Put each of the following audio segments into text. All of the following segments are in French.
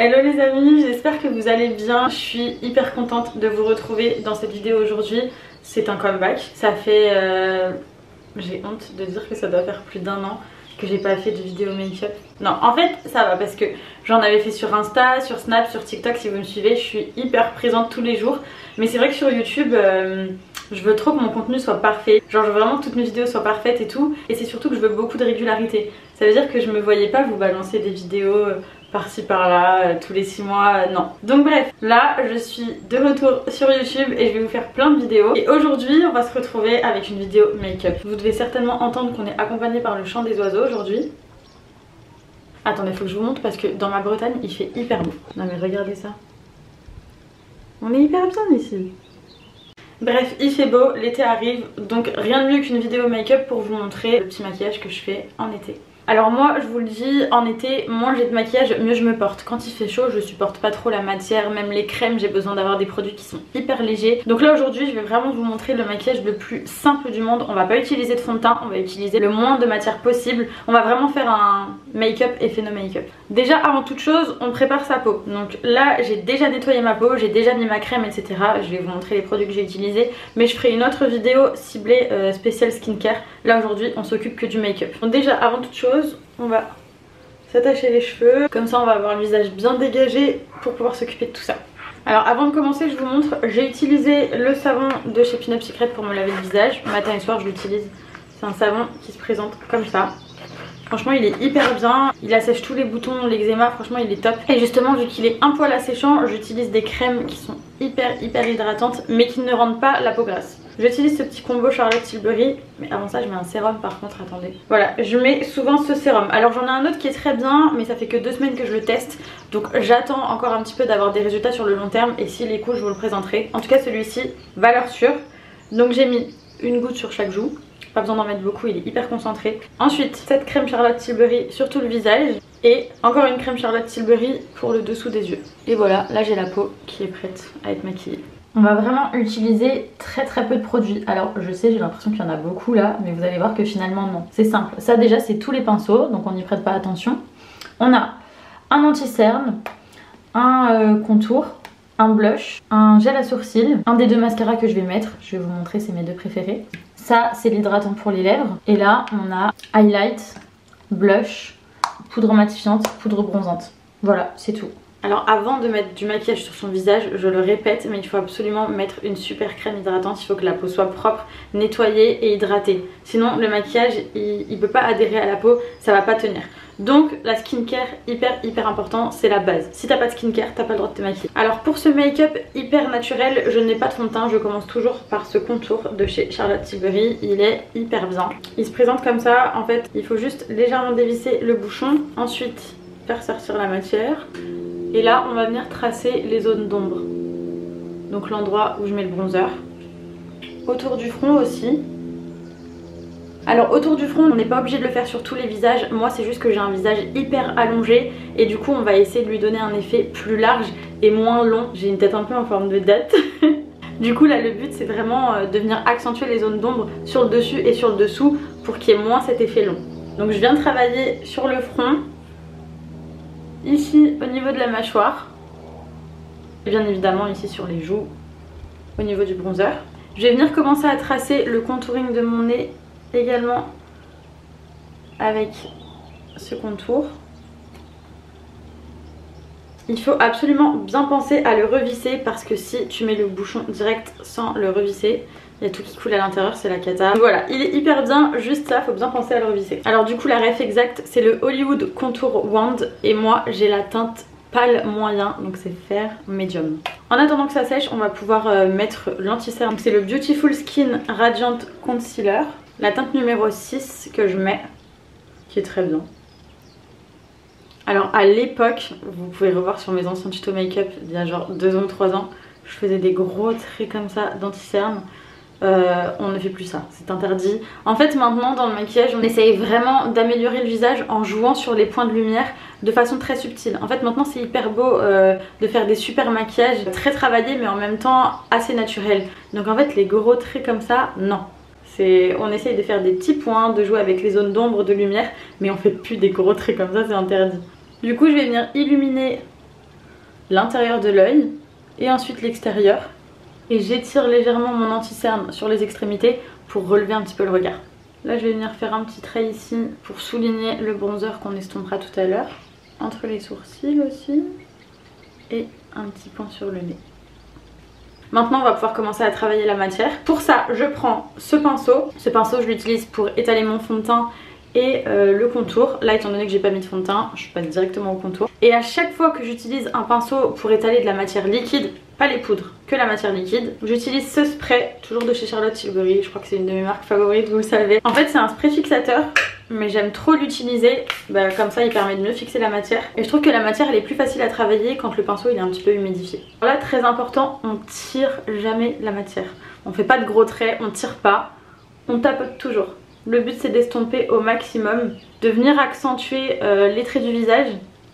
Hello les amis, j'espère que vous allez bien. Je suis hyper contente de vous retrouver dans cette vidéo aujourd'hui. C'est un comeback. Ça fait... j'ai honte de dire que ça doit faire plus d'1 an que j'ai pas fait de vidéo make-up. Non, en fait ça va parce que j'en avais fait sur Insta, sur Snap, sur TikTok. Si vous me suivez, je suis hyper présente tous les jours. Mais c'est vrai que sur YouTube... je veux trop que mon contenu soit parfait, genre je veux vraiment que toutes mes vidéos soient parfaites et tout. Et c'est surtout que je veux beaucoup de régularité. Ça veut dire que je me voyais pas vous balancer des vidéos par-ci par-là, tous les 6 mois, non. Donc bref, là je suis de retour sur YouTube et je vais vous faire plein de vidéos. Et aujourd'hui on va se retrouver avec une vidéo make-up. Vous devez certainement entendre qu'on est accompagné par le chant des oiseaux aujourd'hui. Attendez, faut que je vous montre parce que dans ma Bretagne il fait hyper beau. Non mais regardez ça. On est hyper bien ici. Bref, il fait beau, l'été arrive, donc rien de mieux qu'une vidéo make-up pour vous montrer le petit maquillage que je fais en été. Alors moi je vous le dis, en été, moins j'ai de maquillage, mieux je me porte. Quand il fait chaud, je supporte pas trop la matière, même les crèmes, j'ai besoin d'avoir des produits qui sont hyper légers. Donc là aujourd'hui, je vais vraiment vous montrer le maquillage le plus simple du monde. On va pas utiliser de fond de teint, on va utiliser le moins de matière possible. On va vraiment faire un make-up effet no make-up. Déjà avant toute chose, on prépare sa peau. Donc là j'ai déjà nettoyé ma peau, j'ai déjà mis ma crème, etc. Je vais vous montrer les produits que j'ai utilisés. Mais je ferai une autre vidéo ciblée spéciale skincare. Là aujourd'hui, on s'occupe que du make-up. Donc déjà avant toute chose, on va s'attacher les cheveux, comme ça on va avoir le visage bien dégagé pour pouvoir s'occuper de tout ça. Alors avant de commencer, je vous montre, j'ai utilisé le savon de chez Pin Up Secret pour me laver le visage. Matin et soir je l'utilise, c'est un savon qui se présente comme ça. Franchement il est hyper bien, il assèche tous les boutons, l'eczéma, franchement il est top. Et justement vu qu'il est un poil asséchant, j'utilise des crèmes qui sont hyper hydratantes mais qui ne rendent pas la peau grasse. J'utilise ce petit combo Charlotte Tilbury, mais avant ça je mets un sérum par contre, attendez. Voilà, je mets souvent ce sérum. Alors j'en ai un autre qui est très bien, mais ça fait que 2 semaines que je le teste. Donc j'attends encore un petit peu d'avoir des résultats sur le long terme et s'il est cool je vous le présenterai. En tout cas celui-ci, valeur sûre. Donc j'ai mis une goutte sur chaque joue. Pas besoin d'en mettre beaucoup, il est hyper concentré. Ensuite, cette crème Charlotte Tilbury sur tout le visage. Et encore une crème Charlotte Tilbury pour le dessous des yeux. Et voilà, là j'ai la peau qui est prête à être maquillée. On va vraiment utiliser très peu de produits. Alors je sais, j'ai l'impression qu'il y en a beaucoup là, mais vous allez voir que finalement non. C'est simple. Ça déjà c'est tous les pinceaux, donc on n'y prête pas attention. On a un anti-cerne, un contour, un blush, un gel à sourcils, un des 2 mascaras que je vais mettre. Je vais vous montrer, c'est mes 2 préférés. Ça c'est l'hydratant pour les lèvres. Et là on a highlight, blush, poudre matifiante, poudre bronzante. Voilà, c'est tout. Alors avant de mettre du maquillage sur son visage, je le répète, mais il faut absolument mettre une super crème hydratante. Il faut que la peau soit propre, nettoyée et hydratée. Sinon le maquillage il peut pas adhérer à la peau, ça va pas tenir. Donc la skincare hyper important, c'est la base. Si t'as pas de skincare, t'as pas le droit de te maquiller. Alors pour ce make-up hyper naturel, je n'ai pas de fond de teint. Je commence toujours par ce contour de chez Charlotte Tilbury. Il est hyper bien. Il se présente comme ça. En fait, il faut juste légèrement dévisser le bouchon. Ensuite, faire sortir la matière. Et là on va venir tracer les zones d'ombre. Donc l'endroit où je mets le bronzer. Autour du front aussi. Alors autour du front on n'est pas obligé de le faire sur tous les visages. Moi c'est juste que j'ai un visage hyper allongé. Et du coup on va essayer de lui donner un effet plus large et moins long. J'ai une tête un peu en forme de date. Du coup là le but c'est vraiment de venir accentuer les zones d'ombre sur le dessus et sur le dessous pour qu'il y ait moins cet effet long. Donc je viens de travailler sur le front. Ici au niveau de la mâchoire et bien évidemment ici sur les joues au niveau du bronzer. Je vais venir commencer à tracer le contouring de mon nez également avec ce contour. Il faut absolument bien penser à le revisser parce que si tu mets le bouchon direct sans le revisser, il y a tout qui coule à l'intérieur, c'est la cata. Voilà, il est hyper bien, juste ça, faut bien penser à le revisser. Alors du coup la ref exacte c'est le Hollywood Contour Wand et moi j'ai la teinte pâle moyen, donc c'est fer médium. En attendant que ça sèche, on va pouvoir mettre l'anti-cerne. C'est le Beautiful Skin Radiant Concealer, la teinte numéro 6 que je mets, qui est très bien. Alors à l'époque, vous pouvez revoir sur mes anciens tutos make-up il y a genre 2 ans ou 3 ans, je faisais des gros traits comme ça d'anti-cerne. On ne fait plus ça, c'est interdit. En fait maintenant dans le maquillage on essaye vraiment d'améliorer le visage en jouant sur les points de lumière de façon très subtile. En fait maintenant c'est hyper beau de faire des super maquillages très travaillés mais en même temps assez naturels. Donc en fait les gros traits comme ça, non. On essaye de faire des petits points, de jouer avec les zones d'ombre, de lumière, mais on fait plus des gros traits comme ça, c'est interdit. Du coup je vais venir illuminer l'intérieur de l'œil et ensuite l'extérieur. Et j'étire légèrement mon anti-cerne sur les extrémités pour relever un petit peu le regard. Là je vais venir faire un petit trait ici pour souligner le bronzer qu'on estompera tout à l'heure. Entre les sourcils aussi. Et un petit point sur le nez. Maintenant on va pouvoir commencer à travailler la matière. Pour ça je prends ce pinceau. Ce pinceau je l'utilise pour étaler mon fond de teint et le contour. Là étant donné que j'ai pas mis de fond de teint, je passe directement au contour. Et à chaque fois que j'utilise un pinceau pour étaler de la matière liquide, pas les poudres, que la matière liquide, j'utilise ce spray, toujours de chez Charlotte Tilbury. Je crois que c'est une de mes marques favorites, vous le savez. En fait c'est un spray fixateur, mais j'aime trop l'utiliser, comme ça il permet de mieux fixer la matière. Et je trouve que la matière elle est plus facile à travailler quand le pinceau il est un petit peu humidifié. Alors là très important, on tire jamais la matière. On fait pas de gros traits, on tire pas, on tapote toujours. Le but c'est d'estomper au maximum, de venir accentuer les traits du visage,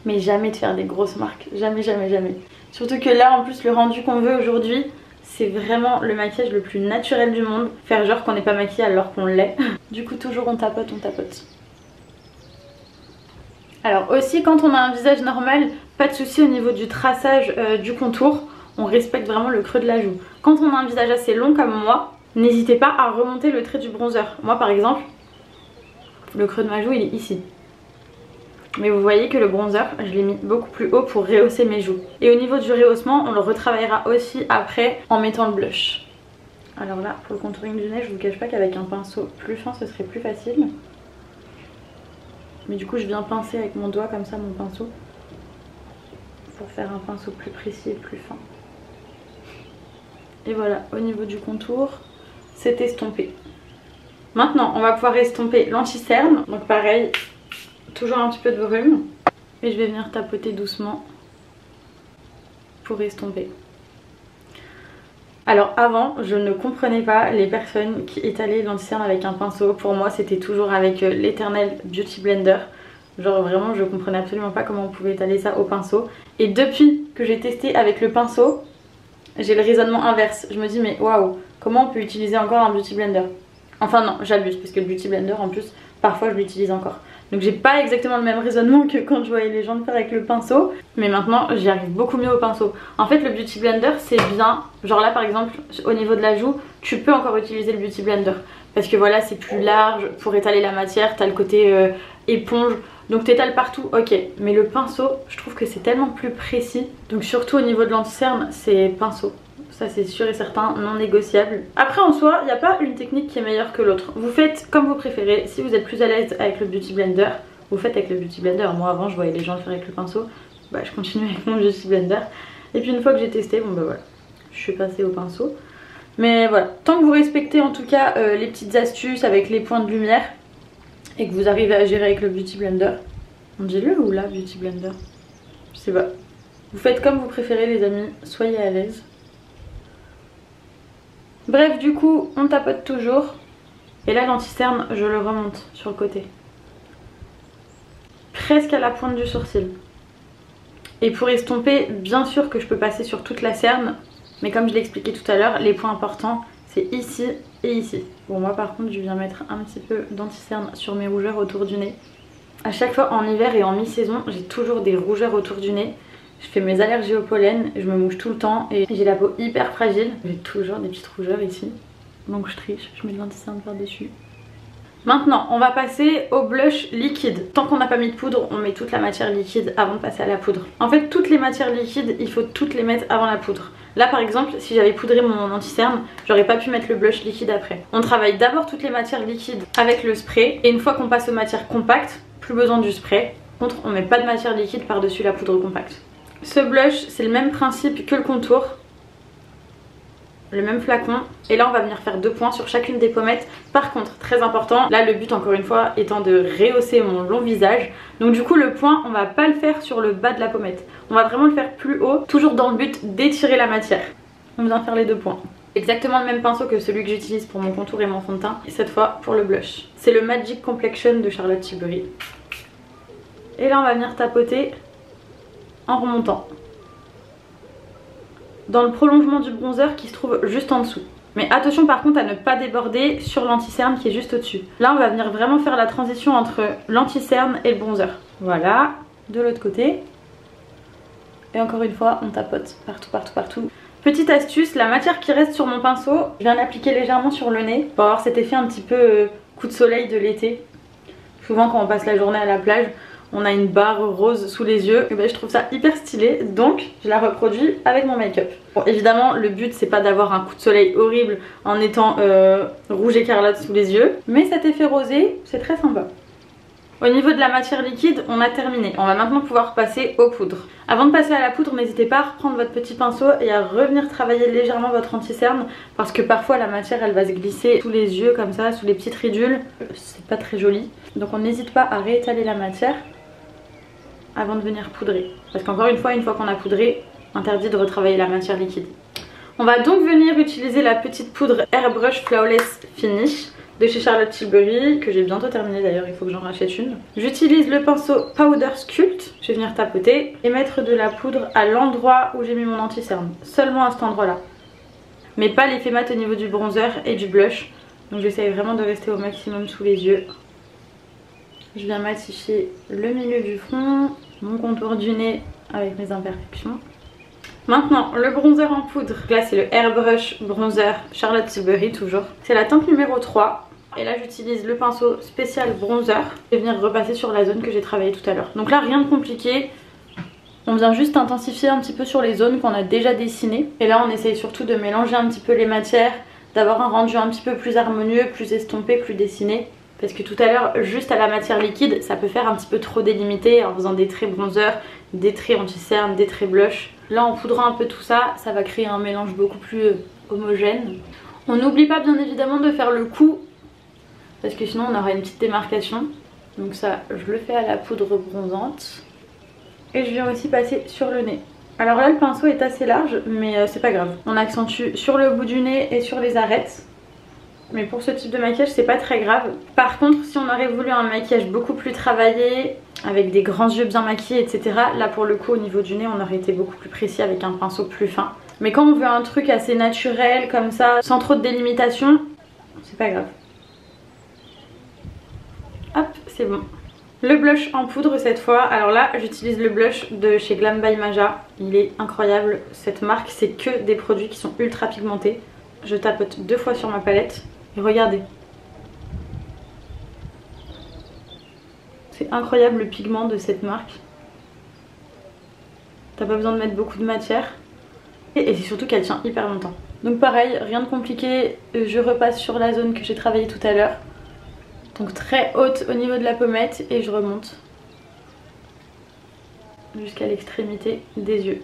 mais jamais de faire des grosses marques, jamais jamais jamais. Surtout que là en plus le rendu qu'on veut aujourd'hui, c'est vraiment le maquillage le plus naturel du monde. Faire genre qu'on n'est pas maquillé alors qu'on l'est. Du coup toujours on tapote, on tapote. Alors aussi quand on a un visage normal, pas de souci au niveau du traçage du contour. On respecte vraiment le creux de la joue. Quand on a un visage assez long comme moi, n'hésitez pas à remonter le trait du bronzer. Moi par exemple, le creux de ma joue il est ici. Mais vous voyez que le bronzer, je l'ai mis beaucoup plus haut pour rehausser mes joues. Et au niveau du rehaussement, on le retravaillera aussi après en mettant le blush. Alors là, pour le contouring du nez, je vous cache pas qu'avec un pinceau plus fin, ce serait plus facile. Mais du coup, je viens pincer avec mon doigt comme ça, mon pinceau, pour faire un pinceau plus précis et plus fin. Et voilà, au niveau du contour, c'est estompé. Maintenant, on va pouvoir estomper l'anti-cerne. Donc pareil, toujours un petit peu de volume. Et je vais venir tapoter doucement pour estomper. Alors avant, je ne comprenais pas les personnes qui étalaient l'anti-cerne avec un pinceau. Pour moi, c'était toujours avec l'éternel Beauty Blender. Genre vraiment, je comprenais absolument pas comment on pouvait étaler ça au pinceau. Et depuis que j'ai testé avec le pinceau, j'ai le raisonnement inverse. Je me dis mais waouh, comment on peut utiliser encore un Beauty Blender? Enfin non, j'abuse parce que le Beauty Blender en plus, parfois je l'utilise encore. Donc j'ai pas exactement le même raisonnement que quand je voyais les gens le faire avec le pinceau. Mais maintenant j'y arrive beaucoup mieux au pinceau. En fait le Beauty Blender c'est bien. Genre là par exemple au niveau de la joue, tu peux encore utiliser le Beauty Blender. Parce que voilà c'est plus large pour étaler la matière. T'as le côté éponge. Donc t'étales partout, ok. Mais le pinceau, je trouve que c'est tellement plus précis. Donc surtout au niveau de l'anti-cerne, c'est pinceau. Ça c'est sûr et certain, non négociable. Après en soi, il n'y a pas une technique qui est meilleure que l'autre. Vous faites comme vous préférez. Si vous êtes plus à l'aise avec le Beauty Blender, vous faites avec le Beauty Blender. Moi avant je voyais les gens le faire avec le pinceau. Je continue avec mon Beauty Blender. Et puis une fois que j'ai testé, bon voilà, je suis passée au pinceau. Mais voilà, tant que vous respectez en tout cas les petites astuces avec les points de lumière et que vous arrivez à gérer avec le Beauty Blender. On dit le ou la Beauty Blender? Je sais pas. Vous faites comme vous préférez les amis, soyez à l'aise. Bref, du coup, on tapote toujours. Et là, l'anti-cerne, je le remonte sur le côté. Presque à la pointe du sourcil. Et pour estomper, bien sûr que je peux passer sur toute la cerne. Mais comme je l'ai expliqué tout à l'heure, les points importants, c'est ici et ici. Bon, moi par contre, je viens mettre un petit peu d'anti-cerne sur mes rougeurs autour du nez. À chaque fois, en hiver et en mi-saison, j'ai toujours des rougeurs autour du nez. Je fais mes allergies au pollen, je me mouche tout le temps et j'ai la peau hyper fragile. J'ai toujours des petites rougeurs ici. Donc je triche, je mets de l'anti-cerne par-dessus. Maintenant, on va passer au blush liquide. Tant qu'on n'a pas mis de poudre, on met toute la matière liquide avant de passer à la poudre. En fait, toutes les matières liquides, il faut toutes les mettre avant la poudre. Là par exemple, si j'avais poudré mon anti-cerne, j'aurais pas pu mettre le blush liquide après. On travaille d'abord toutes les matières liquides avec le spray. Et une fois qu'on passe aux matières compactes, plus besoin du spray. Par contre, on met pas de matière liquide par-dessus la poudre compacte. Ce blush, c'est le même principe que le contour. Le même flacon. Et là, on va venir faire 2 points sur chacune des pommettes. Par contre, très important, là le but encore une fois étant de rehausser mon long visage. Donc du coup, le point, on va pas le faire sur le bas de la pommette. On va vraiment le faire plus haut, toujours dans le but d'étirer la matière. On vient faire les 2 points. Exactement le même pinceau que celui que j'utilise pour mon contour et mon fond de teint. Et cette fois pour le blush. C'est le Magic Complexion de Charlotte Tilbury. Et là, on va venir tapoter en remontant dans le prolongement du bronzer qui se trouve juste en dessous. Mais attention par contre à ne pas déborder sur l'anti-cerne qui est juste au-dessus. Là on va venir vraiment faire la transition entre l'anti-cerne et le bronzer. Voilà, de l'autre côté. Et encore une fois, on tapote partout, partout, partout. Petite astuce, la matière qui reste sur mon pinceau, je viens l'appliquer légèrement sur le nez pour avoir cet effet un petit peu coup de soleil de l'été. Souvent quand on passe la journée à la plage, on a une barre rose sous les yeux. Et ben, je trouve ça hyper stylé, donc je la reproduis avec mon make-up. Bon, évidemment, le but c'est pas d'avoir un coup de soleil horrible en étant rouge écarlate sous les yeux, mais cet effet rosé, c'est très sympa. Au niveau de la matière liquide, on a terminé. On va maintenant pouvoir passer aux poudres. Avant de passer à la poudre, n'hésitez pas à reprendre votre petit pinceau et à revenir travailler légèrement votre anti-cerne parce que parfois la matière elle va se glisser sous les yeux comme ça, sous les petites ridules. C'est pas très joli. Donc on n'hésite pas à réétaler la matière avant de venir poudrer. Parce qu'encore une fois qu'on a poudré, interdit de retravailler la matière liquide. On va donc venir utiliser la petite poudre Airbrush Flawless Finish de chez Charlotte Tilbury, que j'ai bientôt terminé d'ailleurs, il faut que j'en rachète une. J'utilise le pinceau Powder Sculpt, je vais venir tapoter et mettre de la poudre à l'endroit où j'ai mis mon anti-cerne, seulement à cet endroit là. Mais pas l'effet mat au niveau du bronzer et du blush, donc j'essaye vraiment de rester au maximum sous les yeux. Je viens matifier le milieu du front, mon contour du nez avec mes imperfections. Maintenant, le bronzer en poudre, là c'est le Airbrush Bronzer Charlotte Tilbury toujours. C'est la teinte numéro 3. Et là j'utilise le pinceau spécial bronzer. Je vais venir repasser sur la zone que j'ai travaillée tout à l'heure. Donc là rien de compliqué. On vient juste intensifier un petit peu sur les zones qu'on a déjà dessinées. Et là on essaye surtout de mélanger un petit peu les matières, d'avoir un rendu un petit peu plus harmonieux, plus estompé, plus dessiné. Parce que tout à l'heure, juste à la matière liquide, ça peut faire un petit peu trop délimité en faisant des traits bronzer, des traits anti-cerne, des traits blush. Là, en poudrant un peu tout ça, ça va créer un mélange beaucoup plus homogène. On n'oublie pas bien évidemment de faire le cou, parce que sinon on aura une petite démarcation. Donc ça, je le fais à la poudre bronzante. Et je viens aussi passer sur le nez. Alors là, le pinceau est assez large, mais c'est pas grave. On accentue sur le bout du nez et sur les arêtes. Mais pour ce type de maquillage c'est pas très grave. Par contre si on aurait voulu un maquillage beaucoup plus travaillé, avec des grands yeux bien maquillés etc, là pour le coup au niveau du nez on aurait été beaucoup plus précis avec un pinceau plus fin. Mais quand on veut un truc assez naturel comme ça, sans trop de délimitation, c'est pas grave. Hop, c'est bon. Le blush en poudre cette fois, alors là j'utilise le blush de chez Glam by Maja. Il est incroyable, cette marque c'est que des produits qui sont ultra pigmentés. Je tapote 2 fois sur ma palette. Et regardez. C'est incroyable le pigment de cette marque. T'as pas besoin de mettre beaucoup de matière. Et c'est surtout qu'elle tient hyper longtemps. Donc pareil, rien de compliqué. Je repasse sur la zone que j'ai travaillée tout à l'heure. Donc très haute au niveau de la pommette. Et je remonte jusqu'à l'extrémité des yeux.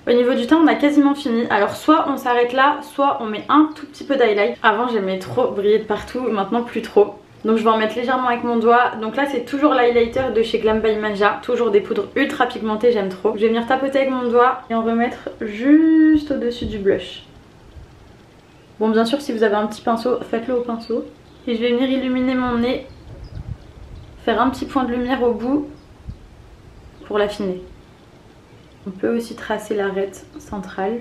Au niveau du teint on a quasiment fini. Alors soit on s'arrête là, soit on met un tout petit peu d'highlight. Avant j'aimais trop briller de partout, maintenant plus trop. Donc je vais en mettre légèrement avec mon doigt. Donc là c'est toujours l'highlighter de chez Glam by Maja. Toujours des poudres ultra pigmentées, j'aime trop. Je vais venir tapoter avec mon doigt et en remettre juste au-dessus du blush. Bon bien sûr si vous avez un petit pinceau, faites-le au pinceau. Et je vais venir illuminer mon nez. Faire un petit point de lumière au bout pour l'affiner. On peut aussi tracer l'arête centrale.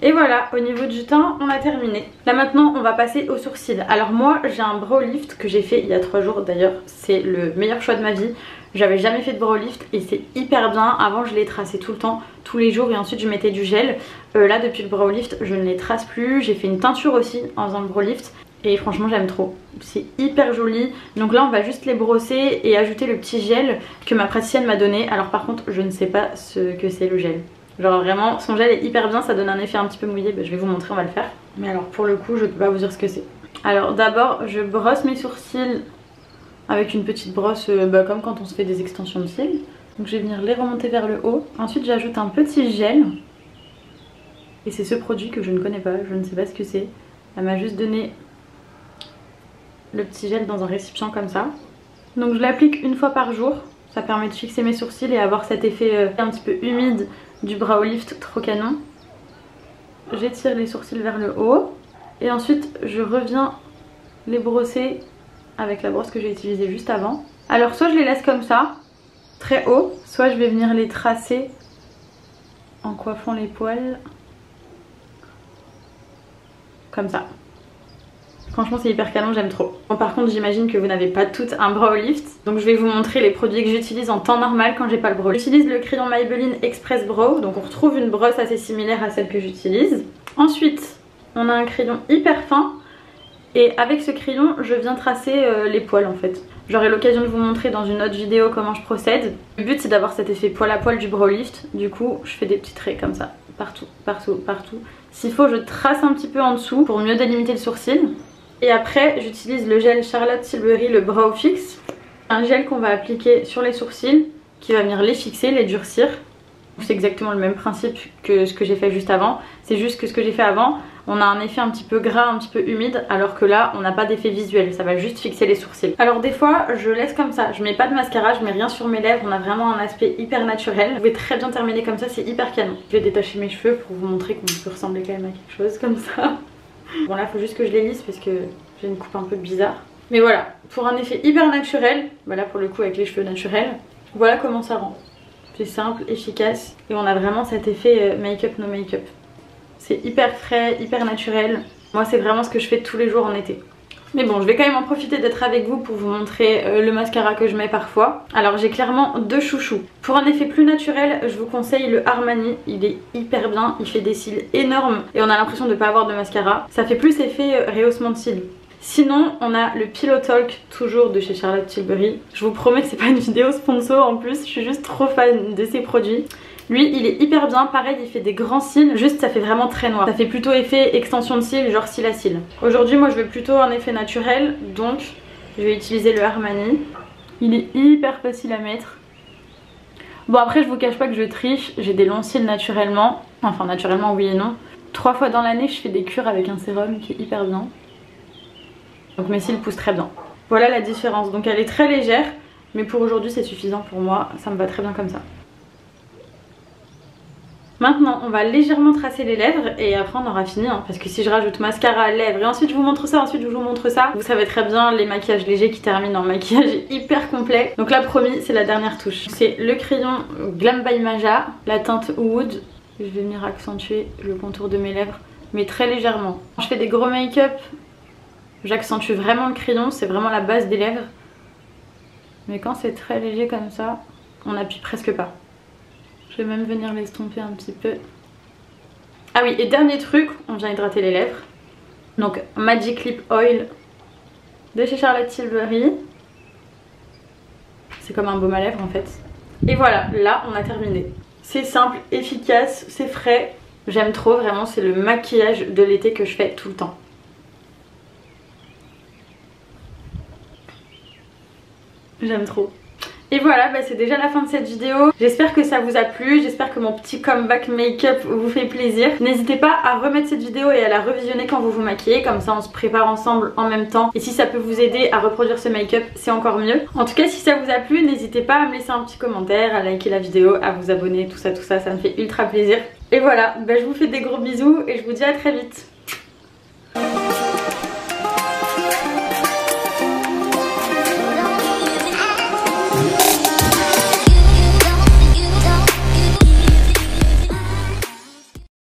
Et voilà, au niveau du teint, on a terminé. Là maintenant, on va passer aux sourcils. Alors moi, j'ai un brow lift que j'ai fait il y a 3 jours d'ailleurs. C'est le meilleur choix de ma vie. J'avais jamais fait de brow lift et c'est hyper bien. Avant, je les traçais tout le temps, tous les jours et ensuite je mettais du gel. Là, depuis le brow lift, je ne les trace plus. J'ai fait une teinture aussi en faisant le brow lift. Et franchement j'aime trop, c'est hyper joli. Donc là on va juste les brosser et ajouter le petit gel que ma praticienne m'a donné. Alors par contre je ne sais pas ce que c'est le gel. Genre vraiment son gel est hyper bien, ça donne un effet un petit peu mouillé. Je vais vous montrer, on va le faire. Mais alors pour le coup je peux pas vous dire ce que c'est. Alors d'abord je brosse mes sourcils avec une petite brosse comme quand on se fait des extensions de cils. Donc je vais venir les remonter vers le haut. Ensuite j'ajoute un petit gel. Et c'est ce produit que je ne connais pas, je ne sais pas ce que c'est. Elle m'a juste donné le petit gel dans un récipient comme ça. Donc je l'applique une fois par jour. Ça permet de fixer mes sourcils et avoir cet effet un petit peu humide du brow lift trop canon. J'étire les sourcils vers le haut. Et ensuite je reviens les brosser avec la brosse que j'ai utilisée juste avant. Alors soit je les laisse comme ça, très haut, soit je vais venir les tracer en coiffant les poils. Comme ça. Franchement c'est hyper canon, j'aime trop. Bon, par contre j'imagine que vous n'avez pas toutes un brow lift, donc je vais vous montrer les produits que j'utilise en temps normal quand j'ai pas le brow lift. J'utilise le crayon Maybelline Express Brow, donc on retrouve une brosse assez similaire à celle que j'utilise. Ensuite on a un crayon hyper fin et avec ce crayon je viens tracer les poils en fait. J'aurai l'occasion de vous montrer dans une autre vidéo comment je procède. Le but c'est d'avoir cet effet poil à poil du brow lift, du coup je fais des petits traits comme ça, partout, partout, partout. S'il faut je trace un petit peu en dessous pour mieux délimiter le sourcil. Et après j'utilise le gel Charlotte Tilbury, le Brow Fix. Un gel qu'on va appliquer sur les sourcils qui va venir les fixer, les durcir. C'est exactement le même principe que ce que j'ai fait juste avant. C'est juste que ce que j'ai fait avant, on a un effet un petit peu gras, un petit peu humide, alors que là on n'a pas d'effet visuel, ça va juste fixer les sourcils. Alors des fois je laisse comme ça, je mets pas de mascara, je mets rien sur mes lèvres, on a vraiment un aspect hyper naturel. Vous pouvez très bien terminer comme ça, c'est hyper canon. Je vais détacher mes cheveux pour vous montrer qu'on peut ressembler quand même à quelque chose comme ça. Bon là faut juste que je les lisse parce que j'ai une coupe un peu bizarre. Mais voilà, pour un effet hyper naturel, voilà pour le coup avec les cheveux naturels, voilà comment ça rend. C'est simple, efficace et on a vraiment cet effet make-up no make-up. C'est hyper frais, hyper naturel. Moi c'est vraiment ce que je fais tous les jours en été. Mais bon, je vais quand même en profiter d'être avec vous pour vous montrer le mascara que je mets parfois. Alors j'ai clairement deux chouchous. Pour un effet plus naturel, je vous conseille le Armani. Il est hyper bien, il fait des cils énormes et on a l'impression de ne pas avoir de mascara. Ça fait plus effet rehaussement de cils. Sinon, on a le Pillow Talk, toujours de chez Charlotte Tilbury. Je vous promets que c'est pas une vidéo sponsor en plus, je suis juste trop fan de ces produits. Lui il est hyper bien, pareil il fait des grands cils, juste ça fait vraiment très noir. Ça fait plutôt effet extension de cils, genre cils à cils. Aujourd'hui moi je veux plutôt un effet naturel, donc je vais utiliser le Armani. Il est hyper facile à mettre. Bon après je vous cache pas que je triche, j'ai des longs cils naturellement. Enfin naturellement oui et non. 3 fois dans l'année je fais des cures avec un sérum qui est hyper bien. Donc mes cils poussent très bien. Voilà la différence, donc elle est très légère. Mais pour aujourd'hui c'est suffisant pour moi, ça me va très bien comme ça. Maintenant on va légèrement tracer les lèvres et après on aura fini hein, parce que si je rajoute mascara, lèvres et ensuite je vous montre ça, ensuite je vous montre ça, vous savez très bien les maquillages légers qui terminent en maquillage hyper complet. Donc là promis c'est la dernière touche. C'est le crayon Glam by Maja, la teinte Wood. Je vais venir accentuer le contour de mes lèvres mais très légèrement. Quand je fais des gros make-up, j'accentue vraiment le crayon, c'est vraiment la base des lèvres. Mais quand c'est très léger comme ça, on n'appuie presque pas. Je vais même venir l'estomper un petit peu. Ah oui, et dernier truc, on vient hydrater les lèvres. Donc Magic Lip Oil de chez Charlotte Tilbury. C'est comme un baume à lèvres en fait. Et voilà, là on a terminé. C'est simple, efficace, c'est frais. J'aime trop, vraiment c'est le maquillage de l'été que je fais tout le temps. J'aime trop. Et voilà, bah c'est déjà la fin de cette vidéo. J'espère que ça vous a plu, j'espère que mon petit comeback make-up vous fait plaisir. N'hésitez pas à remettre cette vidéo et à la revisionner quand vous vous maquillez, comme ça on se prépare ensemble en même temps. Et si ça peut vous aider à reproduire ce make-up, c'est encore mieux. En tout cas, si ça vous a plu, n'hésitez pas à me laisser un petit commentaire, à liker la vidéo, à vous abonner, tout ça, ça me fait ultra plaisir. Et voilà, bah je vous fais des gros bisous et je vous dis à très vite.